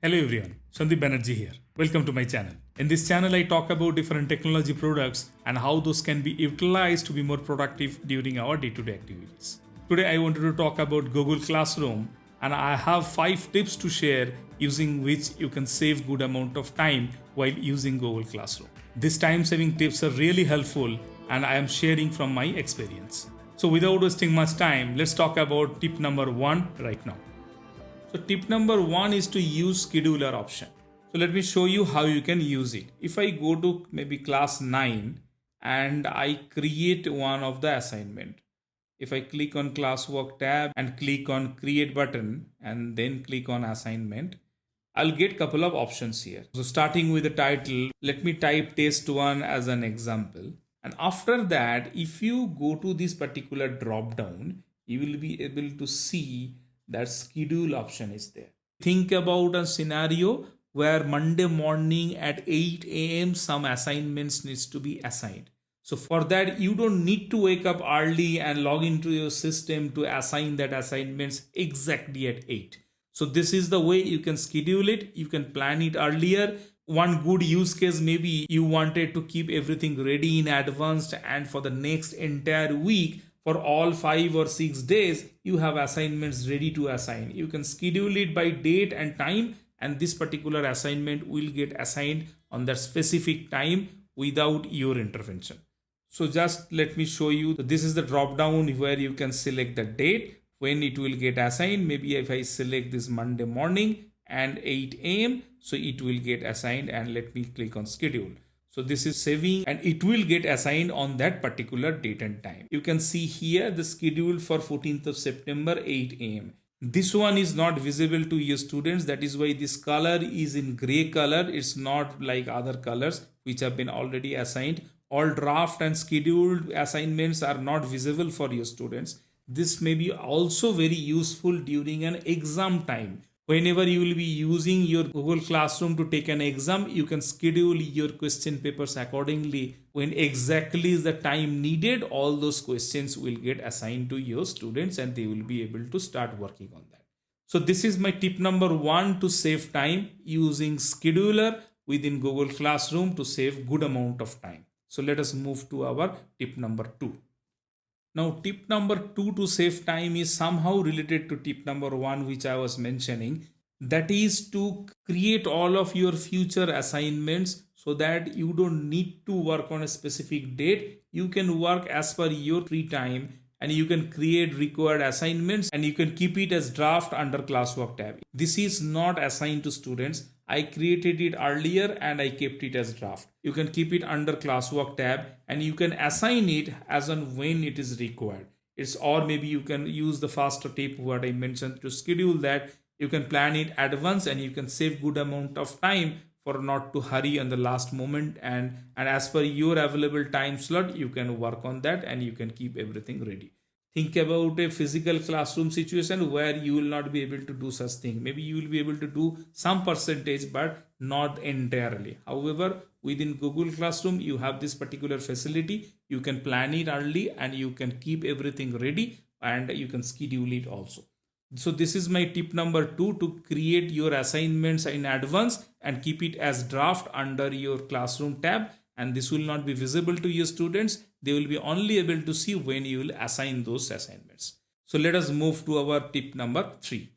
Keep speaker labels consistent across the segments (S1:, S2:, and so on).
S1: Hello everyone, Sandeep Banerjee here. Welcome to my channel. In this channel, I talk about different technology products and how those can be utilized to be more productive during our day-to-day activities. Today, I wanted to talk about Google Classroom, and I have 5 tips to share using which you can save good amount of time while using Google Classroom. These time-saving tips are really helpful, and I am sharing from my experience. So without wasting much time, let's talk about tip number 1 right now. So tip number 1 is to use scheduler option. So let me show you how you can use it. If I go to maybe class 9 and I create one of the assignment. If I click on classwork tab and click on create button and then click on assignment, I'll get couple of options here. So starting with the title, let me type test 1 as an example. And after that, if you go to this particular drop down, you will be able to see that schedule option is there. Think about a scenario where Monday morning at 8 a.m. some assignments needs to be assigned. So for that, you don't need to wake up early and log into your system to assign that assignments exactly at 8. So this is the way you can schedule it. You can plan it earlier. One good use case, maybe you wanted to keep everything ready in advance, and for the next entire week, for all 5 or 6 days, you have assignments ready to assign. You can schedule it by date and time, and this particular assignment will get assigned on that specific time without your intervention. So just let me show you. This is the drop down where you can select the date when it will get assigned. Maybe if I select this Monday morning and 8 a.m. so it will get assigned, and let me click on schedule. So this is saving and it will get assigned on that particular date and time. You can see here the schedule for 14th of September 8 a.m. This one is not visible to your students. That is why this color is in gray color. It's not like other colors which have been already assigned. All draft and scheduled assignments are not visible for your students. This may be also very useful during an exam time. Whenever you will be using your Google Classroom to take an exam, you can schedule your question papers accordingly. When exactly is the time needed, all those questions will get assigned to your students and they will be able to start working on that. So this is my tip number 1 to save time, using scheduler within Google Classroom to save good amount of time. So let us move to our tip number 2. Now, tip number 2 to save time is somehow related to tip number 1, which I was mentioning. That is to create all of your future assignments so that you don't need to work on a specific date. You can work as per your free time, and you can create required assignments and you can keep it as draft under classwork tab. This is not assigned to students. I created it earlier and I kept it as draft. You can keep it under classwork tab and you can assign it as and when it is required. Or maybe you can use the faster tip what I mentioned to schedule that. You can plan it advance and you can save good amount of time for not to hurry on the last moment, and as per your available time slot you can work on that and you can keep everything ready. Think about a physical classroom situation where you will not be able to do such thing. Maybe you will be able to do some percentage but not entirely. However, within Google Classroom you have this particular facility. You can plan it early and you can keep everything ready and you can schedule it also. So this is my tip number 2 to create your assignments in advance and keep it as draft under your classroom tab, and this will not be visible to your students. They will be only able to see when you will assign those assignments. So let us move to our tip number 3.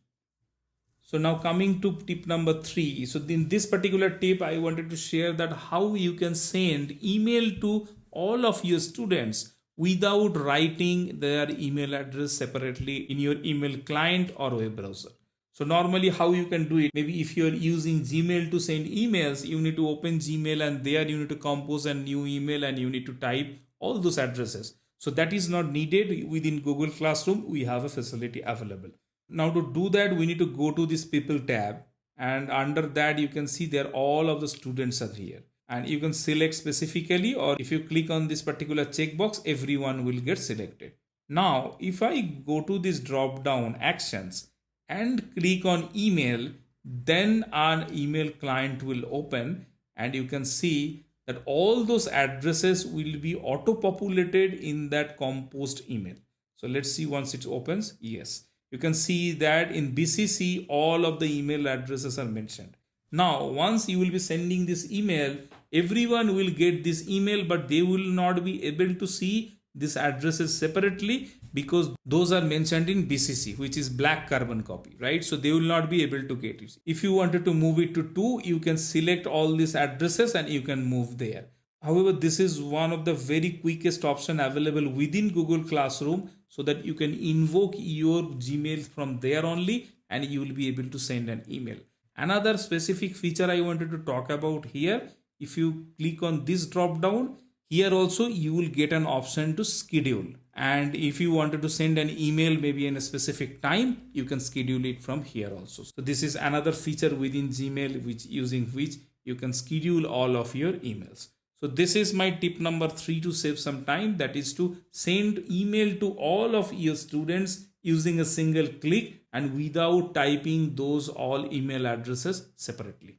S1: So now coming to tip number 3. So in this particular tip, I wanted to share that how you can send email to all of your students without writing their email address separately in your email client or web browser. So normally how you can do it, maybe if you're using Gmail to send emails, you need to open Gmail and there you need to compose a new email and you need to type all those addresses. So that is not needed. Within Google Classroom, we have a facility available. Now to do that, we need to go to this people tab, and under that you can see there all of the students are here. And you can select specifically, or if you click on this particular checkbox, everyone will get selected. Now, if I go to this drop down actions and click on email, then an email client will open and you can see that all those addresses will be auto populated in that composed email. So let's see once it opens. Yes. you can see that in BCC, all of the email addresses are mentioned. Now, once you will be sending this email, everyone will get this email, but they will not be able to see these addresses separately because those are mentioned in BCC, which is black carbon copy, right? So they will not be able to get it. If you wanted to move it to 2, you can select all these addresses and you can move there. However, this is one of the very quickest option available within Google Classroom, so that you can invoke your Gmail from there only and you will be able to send an email. Another specific feature I wanted to talk about here, if you click on this drop down, here also you will get an option to schedule. And if you wanted to send an email maybe in a specific time, you can schedule it from here also. So this is another feature within Gmail using which you can schedule all of your emails. So this is my tip number 3 to save some time, that is to send email to all of your students using a single click and without typing those all email addresses separately.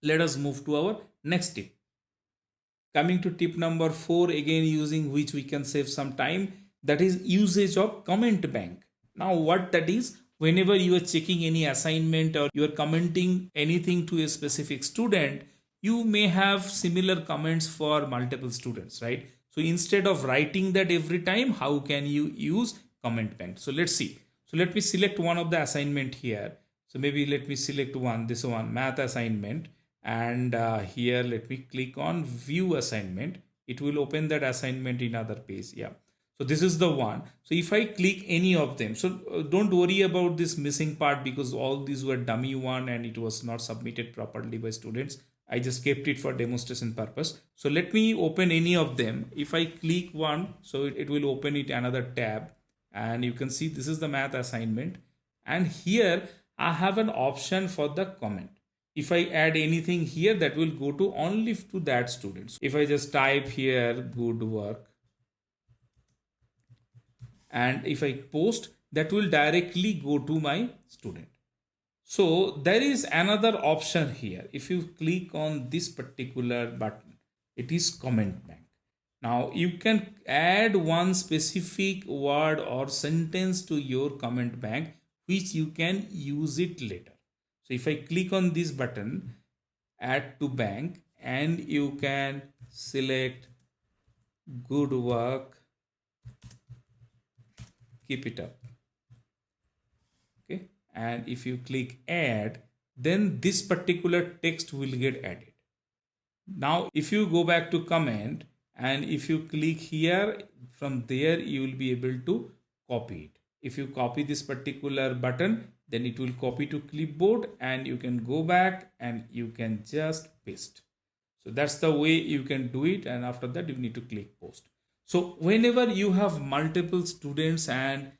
S1: Let us move to our next tip. Coming to tip number 4, again using which we can save some time, that is usage of comment bank. Now what that is, whenever you are checking any assignment or you are commenting anything to a specific student, you may have similar comments for multiple students, right? So instead of writing that every time, how can you use comment bank? So let's see. So let me select one of the assignment here. So maybe let me select this one, math assignment. And here let me click on view assignment. It will open that assignment in other page. Yeah. So this is the one. So if I click any of them, so don't worry about this missing part because all these were dummy one and it was not submitted properly by students. I just kept it for demonstration purpose. So let me open any of them. If I click one, so it will open it another tab, and you can see this is the math assignment. And here I have an option for the comment. If I add anything here, that will go to only to that student. If I just type here good work, and if I post, that will directly go to my student. So there is another option here. If you click on this particular button, it is comment bank. Now you can add one specific word or sentence to your comment bank, which you can use it later. So if I click on this button, add to bank, and you can select good work, keep it up. Okay. And if you click add, then this particular text will get added. Now, if you go back to comment and if you click here, from there you will be able to copy it. If you copy this particular button, then it will copy to clipboard and you can go back and you can just paste. So that's the way you can do it. And after that, you need to click post. So whenever you have multiple students and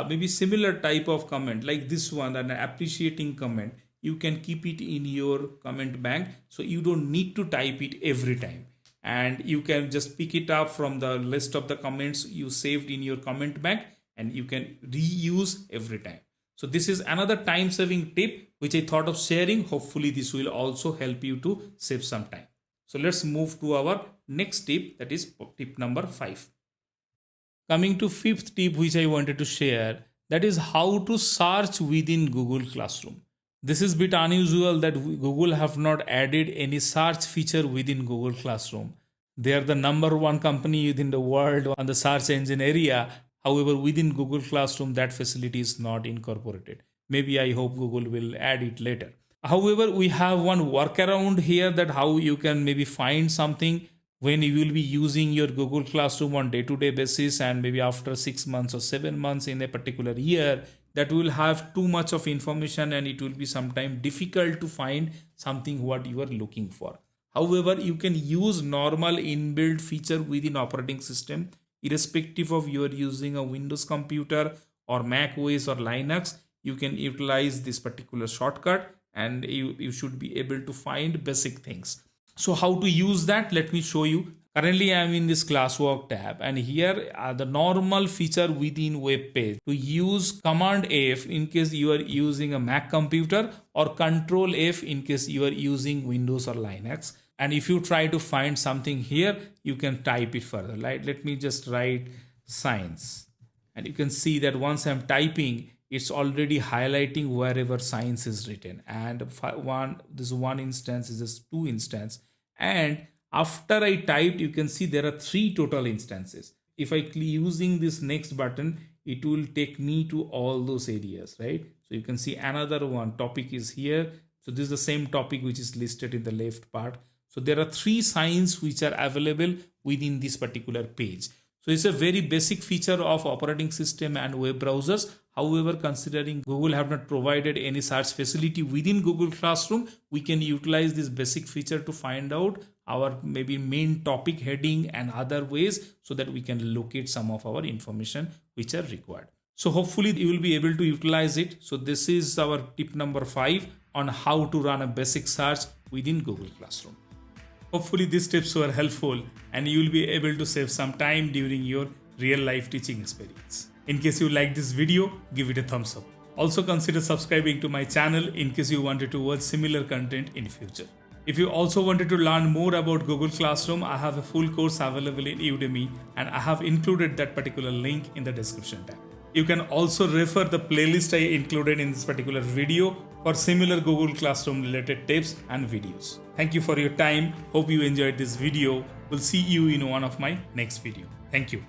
S1: maybe similar type of comment like this one, an appreciating comment, you can keep it in your comment bank. So you don't need to type it every time. And you can just pick it up from the list of the comments you saved in your comment bank and you can reuse every time. So this is another time saving tip which I thought of sharing. Hopefully this will also help you to save some time. So let's move to our next tip, that is tip number 5. Coming to 5th tip which I wanted to share, that is how to search within Google Classroom. This is a bit unusual that Google have not added any search feature within Google Classroom. They are the number 1 company within the world on the search engine area. However, within Google Classroom, that facility is not incorporated. Maybe I hope Google will add it later. However, we have one workaround here that how you can maybe find something when you will be using your Google Classroom on day-to-day basis, and maybe after 6 months or 7 months in a particular year, that will have too much of information and it will be sometimes difficult to find something what you are looking for. However, you can use normal inbuilt feature within operating system, irrespective of you are using a Windows computer or Mac OS or Linux. You can utilize this particular shortcut and you should be able to find basic things. So how to use that? Let me show you. Currently I am in this classwork tab, and here are the normal feature within web page. To use Command F in case you are using a Mac computer, or Control F in case you are using Windows or Linux. And if you try to find something here, you can type it further. Like, let me just write science. And you can see that once I'm typing, it's already highlighting wherever science is written. And this one instance is just two instance. And after I typed, you can see there are 3 total instances. If I click using this next button, it will take me to all those areas, right? So you can see another one topic is here. So this is the same topic which is listed in the left part. So there are 3 signs which are available within this particular page. So it's a very basic feature of operating system and web browsers. However, considering Google have not provided any search facility within Google Classroom, we can utilize this basic feature to find out our maybe main topic heading and other ways so that we can locate some of our information which are required. So hopefully you will be able to utilize it. So this is our tip number 5 on how to run a basic search within Google Classroom. Hopefully these tips were helpful and you will be able to save some time during your real life teaching experience. In case you like this video, give it a thumbs up. Also consider subscribing to my channel in case you wanted to watch similar content in future. If you also wanted to learn more about Google Classroom, I have a full course available in Udemy and I have included that particular link in the description tab. You can also refer the playlist I included in this particular video for similar Google Classroom related tips and videos. Thank you for your time. Hope you enjoyed this video. We'll see you in one of my next video. Thank you.